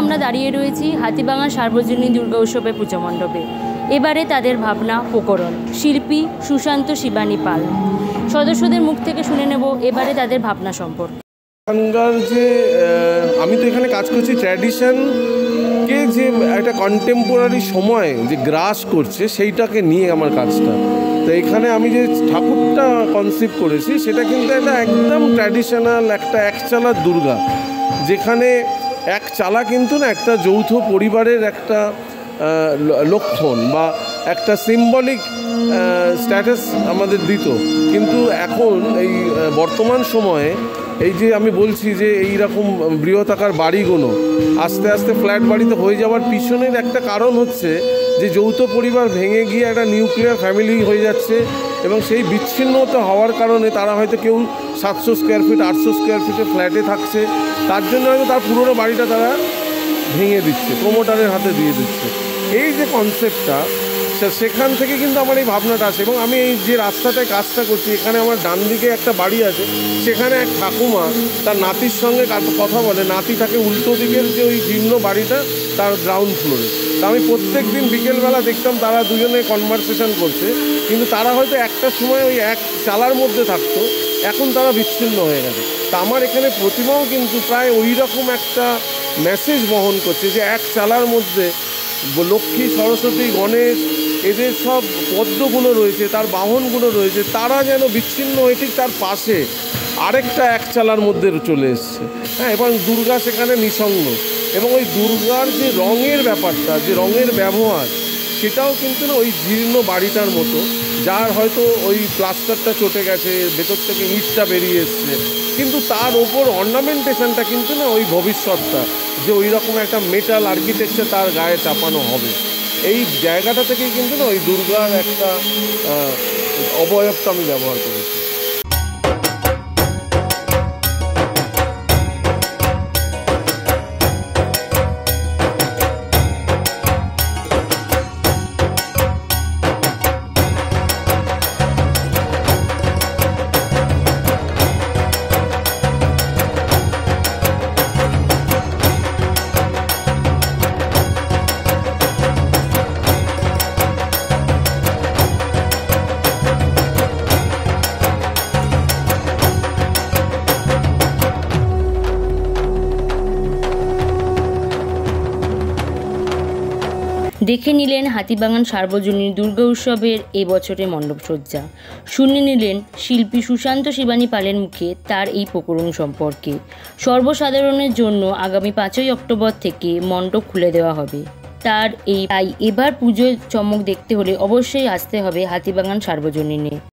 আমরা দাঁড়িয়ে রয়েছি হাতিবাগান সার্বজনীন দুর্গা উৎসবের পুজো মণ্ডপে। এবারে তাদের ভাবনা প্রকরণ, শিল্পী সুশান্ত শিবানী পাল। সদস্যদের মুখ থেকে শুনে নেব এবারে তাদের ভাবনা সম্পর্কে। এখানকার যে আমি তো এখানে কাজ করছি ট্র্যাডিশনকে যে একটা কন্টেম্পোরারি সময় যে গ্রাস করছে সেইটাকে নিয়ে আমার কাজটা। তো এখানে আমি যে ঠাকুরটা কনসিভ করেছি সেটা কিন্তু একটা একদম ট্র্যাডিশনাল একটা একচালার দুর্গা, যেখানে এক চালা কিন্তু না একটা যৌথ পরিবারের একটা লক্ষণ বা একটা সিম্বলিক স্ট্যাটাস আমাদের দিত। কিন্তু এখন এই বর্তমান সময়ে এই যে আমি বলছি যে এই রকম বৃহতাকার বাড়িগুলো আস্তে আস্তে ফ্ল্যাট বাড়িতে হয়ে যাওয়ার পিছনের একটা কারণ হচ্ছে যে যৌথ পরিবার ভেঙে গিয়ে একটা নিউক্লিয়ার ফ্যামিলি হয়ে যাচ্ছে, এবং সেই বিচ্ছিন্নতা হওয়ার কারণে তারা হয়তো কেউ 700 স্কোয়ার ফিট 800 স্কোয়ার ফিটে ফ্ল্যাটে থাকছে, তার জন্য হয়তো তার পুরোনো বাড়িটা তারা ভেঙে দিচ্ছে, প্রমোটারের হাতে দিয়ে দিচ্ছে। এই যে কনসেপ্টটা, সেখান থেকে কিন্তু আমার এই ভাবনাটা আসে। এবং আমি এই যে রাস্তাটায় কাজটা করছি, এখানে আমার ডান দিকে একটা বাড়ি আছে, সেখানে এক ঠাকুমা তার নাতির সঙ্গে কথা বলে। নাতি থাকে উল্টো দিকের যে ওই জীর্ণ বাড়িটা তার গ্রাউন্ড ফ্লোরে। তা আমি প্রত্যেক দিন বিকেলবেলা দেখতাম তারা দুজনে কনভারসেশন করছে, কিন্তু তারা হয়তো একটা সময় ওই এক চালার মধ্যে থাকতো, এখন তারা বিচ্ছিন্ন হয়ে গেছে। তা আমার এখানে প্রতিমাও কিন্তু প্রায় ওই রকম একটা মেসেজ বহন করছে যে এক চালার মধ্যে লক্ষ্মী, সরস্বতী, গণেশ, এদের সব পদ্মগুলো রয়েছে, তার বাহনগুলো রয়েছে, তারা যেন বিচ্ছিন্ন হয়ে ঠিক তার পাশে আরেকটা এক চালার মধ্যে চলে এসছে। হ্যাঁ, এবং দুর্গা সেখানে নিঃসঙ্গ, এবং ওই দুর্গার যে রঙের ব্যাপারটা, যে রঙের ব্যবহার, সেটাও কিন্তু না ওই জীর্ণ বাড়িটার মতো, যার হয়তো ওই প্লাস্টারটা চটে গেছে, ভেতর থেকে ইটটা বেরিয়ে এসছে, কিন্তু তার ওপর অর্নামেন্টেশনটা কিন্তু না ওই ভবিষ্যৎটা, যে ওই রকম একটা মেটাল আর্কিটেকচার তার গায়ে চাপানো হবে। এই জায়গাটা থেকেই কিন্তু না ওই দুর্গার একটা অবয়বটা আমি ব্যবহার করেছি। দেখে নিলেন হাতিবাগান সার্বজনীন দুর্গা উৎসবের এবছরের মণ্ডপসজ্জা। শুনে নিলেন শিল্পী সুশান্ত শিবানী পালের মুখে তার এই প্রকরণ সম্পর্কে। সর্বসাধারণের জন্য আগামী 5ই অক্টোবর থেকে মণ্ডপ খুলে দেওয়া হবে। তাই এবার পুজোর চমক দেখতে হলে অবশ্যই আসতে হবে হাতিবাগান সার্বজনীনে।